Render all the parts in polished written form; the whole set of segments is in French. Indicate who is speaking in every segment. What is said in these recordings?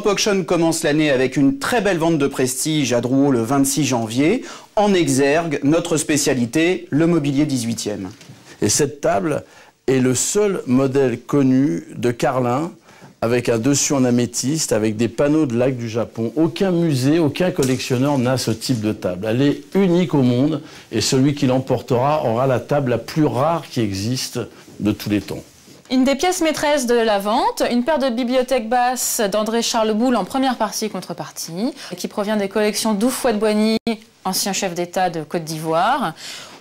Speaker 1: Europe Auction commence l'année avec une très belle vente de prestige à Drouot le 26 janvier. En exergue, notre spécialité, le mobilier 18e.
Speaker 2: Et cette table est le seul modèle connu de carlin avec un dessus en améthyste, avec des panneaux de lac du Japon. Aucun musée, aucun collectionneur n'a ce type de table. Elle est unique au monde et celui qui l'emportera aura la table la plus rare qui existe de tous les temps.
Speaker 3: Une des pièces maîtresses de la vente, une paire de bibliothèques basses d'André Charles Boulle en première partie contrepartie, qui provient des collections d'Oufouette-Boigny, ancien chef d'État de Côte d'Ivoire.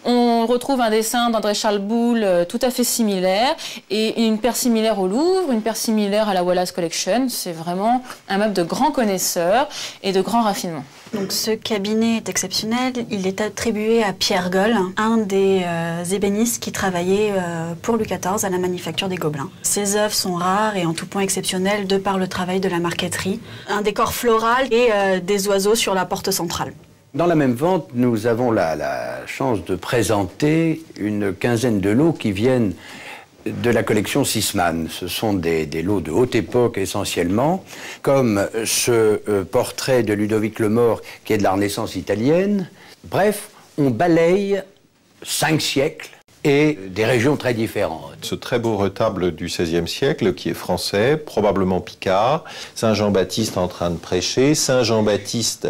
Speaker 3: On retrouve un dessin d'André Charles Boulle tout à fait similaire et une paire similaire au Louvre, une paire similaire à la Wallace Collection. C'est vraiment un meuble de grands connaisseurs et de grands raffinements.
Speaker 4: Donc ce cabinet est exceptionnel. Il est attribué à Pierre Goll, un des ébénistes qui travaillait pour Louis XIV à la Manufacture des Gobelins. Ses œuvres sont rares et en tout point exceptionnelles de par le travail de la marqueterie. Un décor floral et des oiseaux sur la porte centrale.
Speaker 5: Dans la même vente, nous avons la chance de présenter une quinzaine de lots qui viennent de la collection Sisman. Ce sont des lots de haute époque essentiellement, comme ce portrait de Ludovic le Mort qui est de la Renaissance italienne. Bref, on balaye 5 siècles et des régions très différentes.
Speaker 6: Ce très beau retable du XVIe siècle qui est français, probablement picard, Saint Jean-Baptiste en train de prêcher, Saint Jean-Baptiste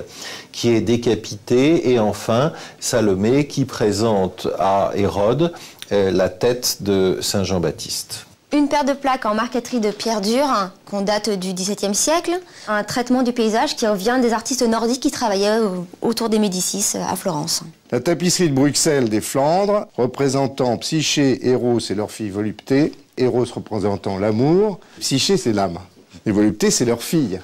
Speaker 6: qui est décapité et enfin Salomé qui présente à Hérode la tête de Saint Jean-Baptiste.
Speaker 7: Une paire de plaques en marqueterie de pierre dure, qu'on date du XVIIe siècle. Un traitement du paysage qui vient des artistes nordiques qui travaillaient autour des Médicis à Florence.
Speaker 8: La tapisserie de Bruxelles des Flandres, représentant Psyché, Eros et leur fille Volupté. Eros représentant l'amour. Psyché, c'est l'âme. Et Volupté, c'est leur fille.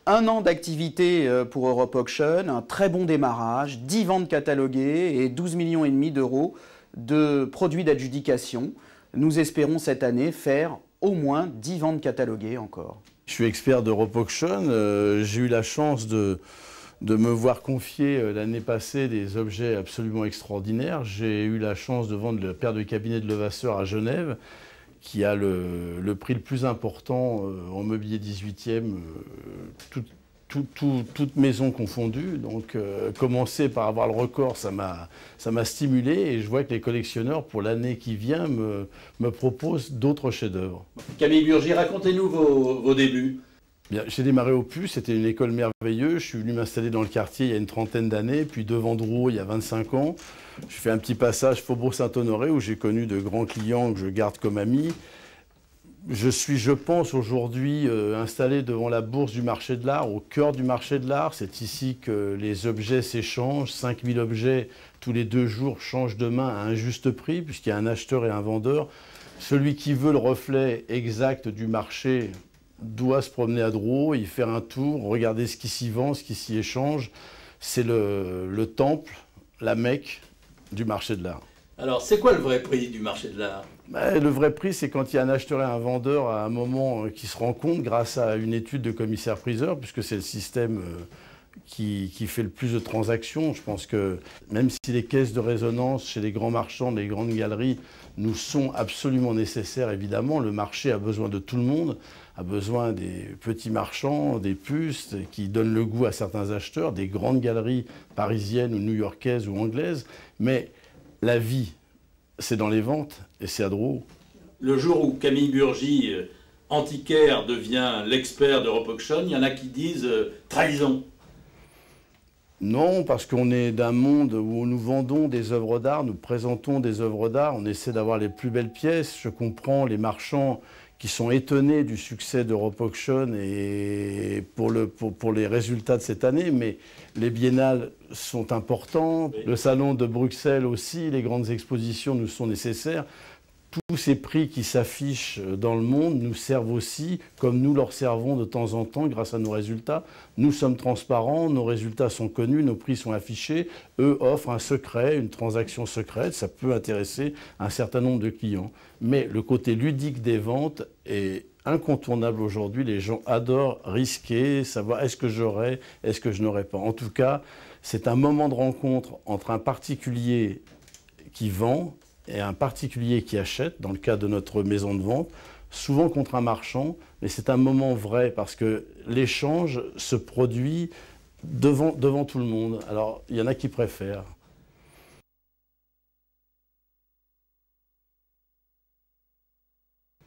Speaker 1: Un an d'activité pour Europe Auction, un très bon démarrage, 10 ventes cataloguées et 12,5 millions d'euros de produits d'adjudication. Nous espérons cette année faire au moins 10 ventes cataloguées encore.
Speaker 2: Je suis expert d'Europe Auction. J'ai eu la chance de me voir confier l'année passée des objets absolument extraordinaires. J'ai eu la chance de vendre la paire de cabinets de Levasseur à Genève, qui a le prix le plus important en mobilier 18e, toute maison confondue. Donc commencer par avoir le record, ça m'a stimulé et je vois que les collectionneurs, pour l'année qui vient, me proposent d'autres chefs-d'œuvre.
Speaker 9: Camille Burgy, racontez-nous vos débuts.
Speaker 2: Bien, j'ai démarré au Puce, c'était une école merveilleuse. Je suis venu m'installer dans le quartier il y a une trentaine d'années, puis devant Drouot il y a 25 ans. Je fais un petit passage Faubourg Saint-Honoré où j'ai connu de grands clients que je garde comme amis. Je suis, je pense, aujourd'hui installé devant la bourse du marché de l'art, au cœur du marché de l'art. C'est ici que les objets s'échangent. 5000 objets tous les 2 jours changent de main à un juste prix, puisqu'il y a un acheteur et un vendeur. Celui qui veut le reflet exact du marché doit se promener à Drouot, y faire un tour, regarder ce qui s'y vend, ce qui s'y échange. C'est le temple, la Mecque du marché de l'art.
Speaker 9: Alors, c'est quoi le vrai prix du marché de l'art?
Speaker 2: Le vrai prix, c'est quand il y a un acheteur et un vendeur à un moment qui se rencontrent grâce à une étude de commissaire-priseur, puisque c'est le système qui fait le plus de transactions. Je pense que même si les caisses de résonance chez les grands marchands, les grandes galeries, nous sont absolument nécessaires, évidemment, le marché a besoin de tout le monde, a besoin des petits marchands, des puces qui donnent le goût à certains acheteurs, des grandes galeries parisiennes ou new-yorkaises ou anglaises, mais la vie, c'est dans les ventes et c'est à Drouot.
Speaker 9: Le jour où Camille Burgy, antiquaire, devient l'expert d'Europe Auction, il y en a qui disent trahison.
Speaker 2: Non, parce qu'on est d'un monde où nous vendons des œuvres d'art, nous présentons des œuvres d'art, on essaie d'avoir les plus belles pièces. Je comprends les marchands qui sont étonnés du succès d'Europe Auction et pour les résultats de cette année, mais les biennales sont importantes, oui. Le salon de Bruxelles aussi, les grandes expositions nous sont nécessaires. Tous ces prix qui s'affichent dans le monde nous servent aussi, comme nous leur servons de temps en temps grâce à nos résultats. Nous sommes transparents, nos résultats sont connus, nos prix sont affichés. Eux offrent un secret, une transaction secrète, ça peut intéresser un certain nombre de clients. Mais le côté ludique des ventes est incontournable aujourd'hui. Les gens adorent risquer, savoir est-ce que j'aurai, est-ce que je n'aurai pas. En tout cas, c'est un moment de rencontre entre un particulier qui vend et un particulier qui achète, dans le cas de notre maison de vente, souvent contre un marchand, mais c'est un moment vrai parce que l'échange se produit devant tout le monde. Alors, il y en a qui préfèrent.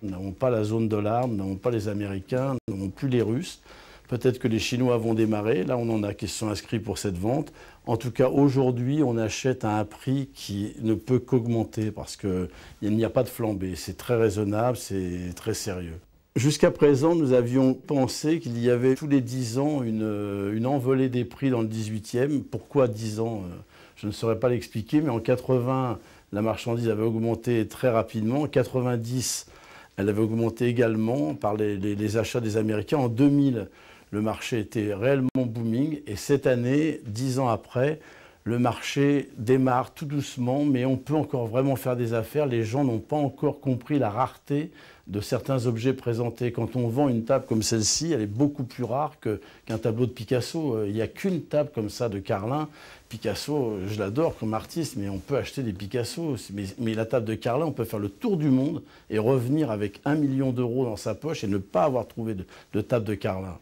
Speaker 2: Nous n'avons pas la zone dollar, nous n'avons pas les Américains, nous n'avons plus les Russes. Peut-être que les Chinois vont démarrer. Là, on en a qui se sont inscrits pour cette vente. En tout cas, aujourd'hui, on achète à un prix qui ne peut qu'augmenter parce qu'il n'y a pas de flambée. C'est très raisonnable, c'est très sérieux. Jusqu'à présent, nous avions pensé qu'il y avait tous les 10 ans une envolée des prix dans le 18e. Pourquoi 10 ans? Je ne saurais pas l'expliquer, mais en 80, la marchandise avait augmenté très rapidement. En 90, elle avait augmenté également par les achats des Américains. En 2000, le marché était réellement booming. Et cette année, 10 ans après, le marché démarre tout doucement, mais on peut encore vraiment faire des affaires. Les gens n'ont pas encore compris la rareté de certains objets présentés. Quand on vend une table comme celle-ci, elle est beaucoup plus rare qu'un tableau de Picasso. Il n'y a qu'une table comme ça de Carlin. Picasso, je l'adore comme artiste, mais on peut acheter des Picasso. Mais la table de Carlin, on peut faire le tour du monde et revenir avec 1 million d'euros dans sa poche et ne pas avoir trouvé de table de Carlin.